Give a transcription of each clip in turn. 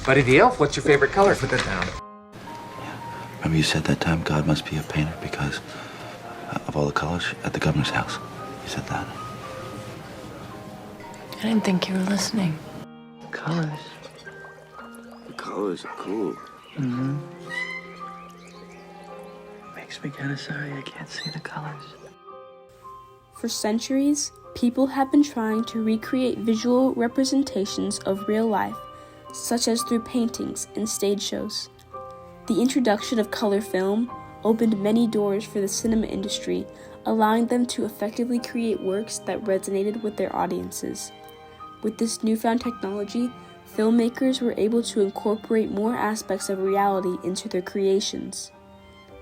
Buddy the Elf, what's your favorite color? Put that down. Remember you said that time God must be a painter because of all the colors at the governor's house? You said that. I didn't think you were listening. Colors. The colors are cool. Mm-hmm. Makes me kind of sorry I can't see the colors. For centuries, people have been trying to recreate visual representations of real life, such as through paintings and stage shows. The introduction of color film opened many doors for the cinema industry, allowing them to effectively create works that resonated with their audiences. With this newfound technology, filmmakers were able to incorporate more aspects of reality into their creations.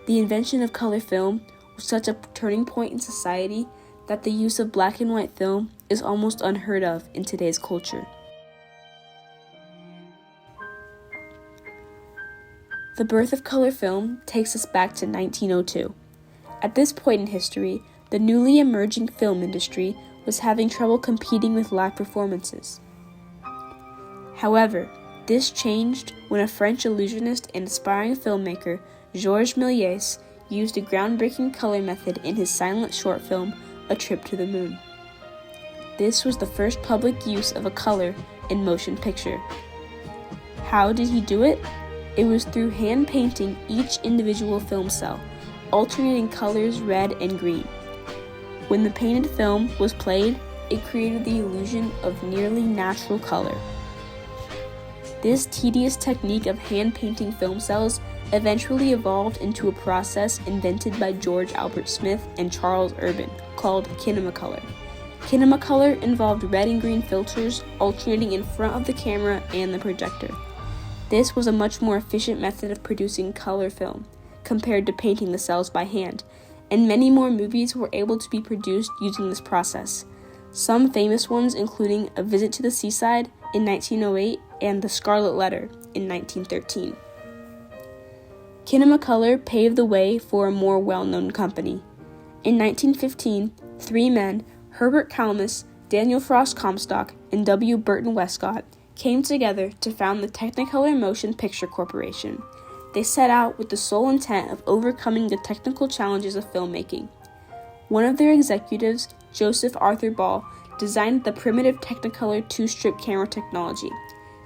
The invention of color film was such a turning point in society that the use of black and white film is almost unheard of in today's culture. The birth of color film takes us back to 1902. At this point in history, the newly emerging film industry was having trouble competing with live performances. However, this changed when a French illusionist and aspiring filmmaker, Georges Méliès, used a groundbreaking color method in his silent short film, A Trip to the Moon. This was the first public use of a color in motion picture. How did he do it? It was through hand painting each individual film cell, alternating colors red and green. When the painted film was played, it created the illusion of nearly natural color. This tedious technique of hand painting film cells eventually evolved into a process invented by George Albert Smith and Charles Urban called kinemacolor. Kinemacolor involved red and green filters alternating in front of the camera and the projector. This was a much more efficient method of producing color film compared to painting the cells by hand, and many more movies were able to be produced using this process. Some famous ones including A Visit to the Seaside in 1908 and The Scarlet Letter in 1913. Kinemacolor paved the way for a more well-known company. In 1915, three men, Herbert Kalmus, Daniel Frost Comstock, and W. Burton Westcott, came together to found the Technicolor Motion Picture Corporation. They set out with the sole intent of overcoming the technical challenges of filmmaking. One of their executives, Joseph Arthur Ball, designed the primitive Technicolor two-strip camera technology.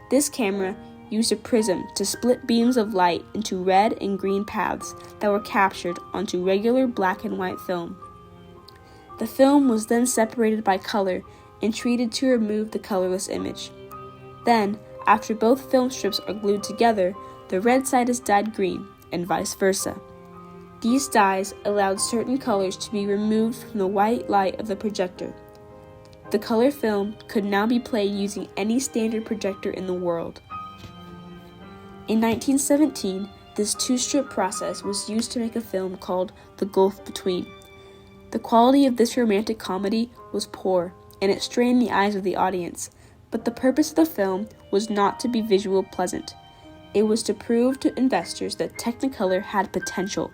This camera used a prism to split beams of light into red and green paths that were captured onto regular black and white film. The film was then separated by color and treated to remove the colorless image. Then, after both film strips are glued together, the red side is dyed green, and vice versa. These dyes allowed certain colors to be removed from the white light of the projector. The color film could now be played using any standard projector in the world. In 1917, this two-strip process was used to make a film called The Gulf Between. The quality of this romantic comedy was poor, and it strained the eyes of the audience, but the purpose of the film was not to be visual pleasant. It was to prove to investors that Technicolor had potential.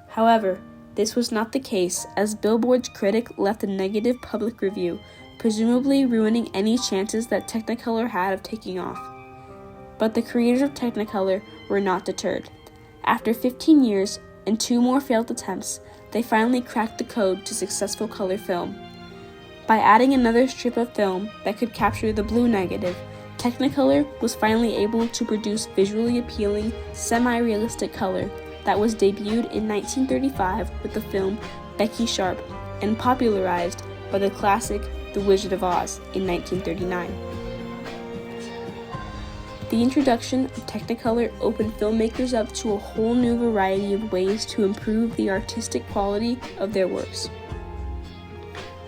However, this was not the case, as Billboard's critic left a negative public review, presumably ruining any chances that Technicolor had of taking off. But the creators of Technicolor were not deterred. After 15 years and 2 more failed attempts, they finally cracked the code to successful color film. By adding another strip of film that could capture the blue negative, Technicolor was finally able to produce visually appealing, semi-realistic color that was debuted in 1935 with the film Becky Sharp and popularized by the classic The Wizard of Oz in 1939. The introduction of Technicolor opened filmmakers up to a whole new variety of ways to improve the artistic quality of their works.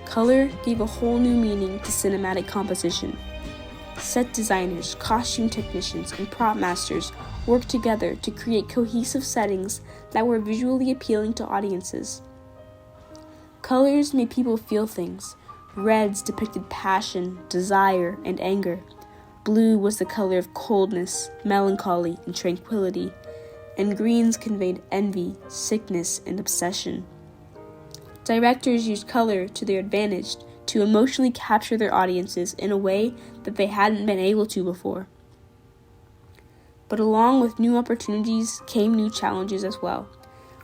Color gave a whole new meaning to cinematic composition. Set designers, costume technicians, and prop masters worked together to create cohesive settings that were visually appealing to audiences. Colors made people feel things. Reds depicted passion, desire, and anger. Blue was the color of coldness, melancholy, and tranquility, and greens conveyed envy, sickness, and obsession. Directors used color to their advantage to emotionally capture their audiences in a way that they hadn't been able to before. But along with new opportunities came new challenges as well.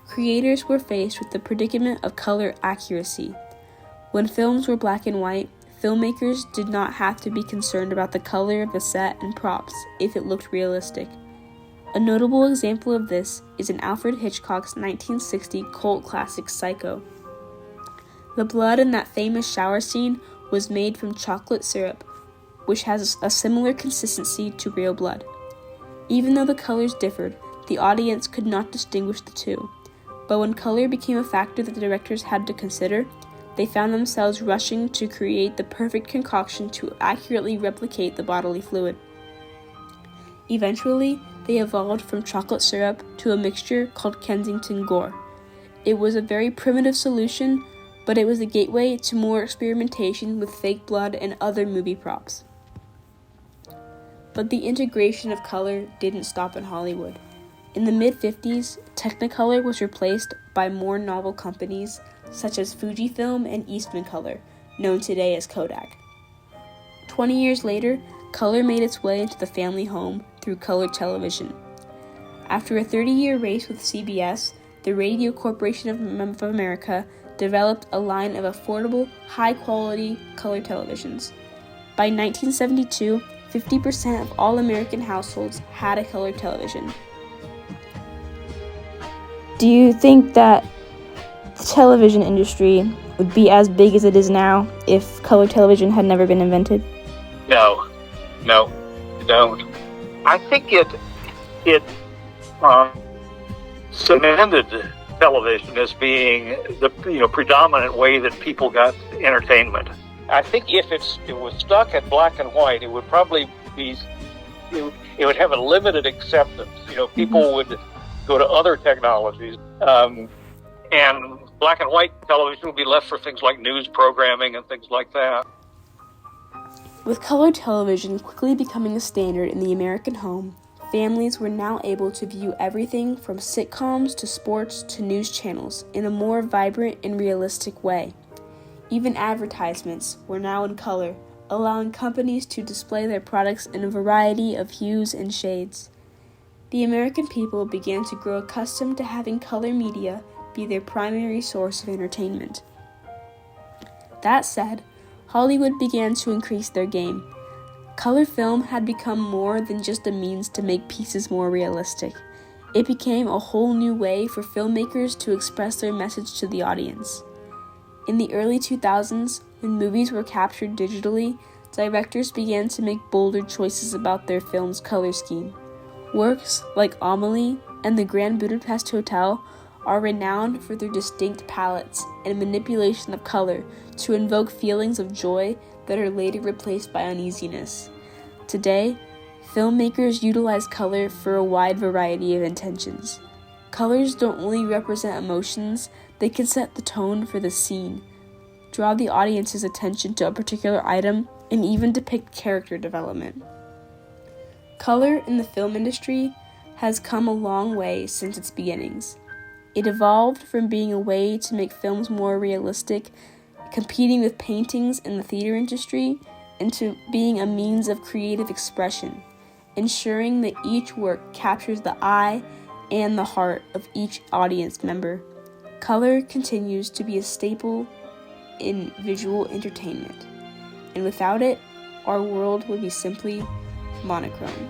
Creators were faced with the predicament of color accuracy. When films were black and white, filmmakers did not have to be concerned about the color of the set and props if it looked realistic. A notable example of this is in Alfred Hitchcock's 1960 cult classic Psycho. The blood in that famous shower scene was made from chocolate syrup, which has a similar consistency to real blood. Even though the colors differed, the audience could not distinguish the two. But when color became a factor that the directors had to consider, they found themselves rushing to create the perfect concoction to accurately replicate the bodily fluid. Eventually, they evolved from chocolate syrup to a mixture called Kensington Gore. It was a very primitive solution, but it was a gateway to more experimentation with fake blood and other movie props. But the integration of color didn't stop in Hollywood. In the mid-50s, Technicolor was replaced by more novel companies such as Fujifilm and Eastman Color, known today as Kodak. 20 years later, color made its way into the family home through color television. After a 30-year race with CBS, the Radio Corporation of America developed a line of affordable, high-quality color televisions. By 1972, 50% of all American households had a color television. Do you think that the television industry would be as big as it is now if color television had never been invented? No, I don't. I think it cemented television as being the predominant way that people got entertainment. I think if it was stuck at black and white, it would probably be it would have a limited acceptance. People would go to other technologies, and black and white television would be left for things like news programming and things like that. With color television quickly becoming a standard in the American home, families were now able to view everything from sitcoms to sports to news channels in a more vibrant and realistic way. Even advertisements were now in color, allowing companies to display their products in a variety of hues and shades. The American people began to grow accustomed to having color media be their primary source of entertainment. That said, Hollywood began to increase their game. Color film had become more than just a means to make pieces more realistic. It became a whole new way for filmmakers to express their message to the audience. In the early 2000s, when movies were captured digitally, directors began to make bolder choices about their film's color scheme. Works like Amelie and the Grand Budapest Hotel are renowned for their distinct palettes and manipulation of color to invoke feelings of joy that are later replaced by uneasiness. Today, filmmakers utilize color for a wide variety of intentions. Colors don't only represent emotions, they can set the tone for the scene, draw the audience's attention to a particular item, and even depict character development. Color in the film industry has come a long way since its beginnings. It evolved from being a way to make films more realistic, competing with paintings in the theater industry, into being a means of creative expression, ensuring that each work captures the eye and the heart of each audience member. Color continues to be a staple in visual entertainment, and without it, our world would be simply monochrome.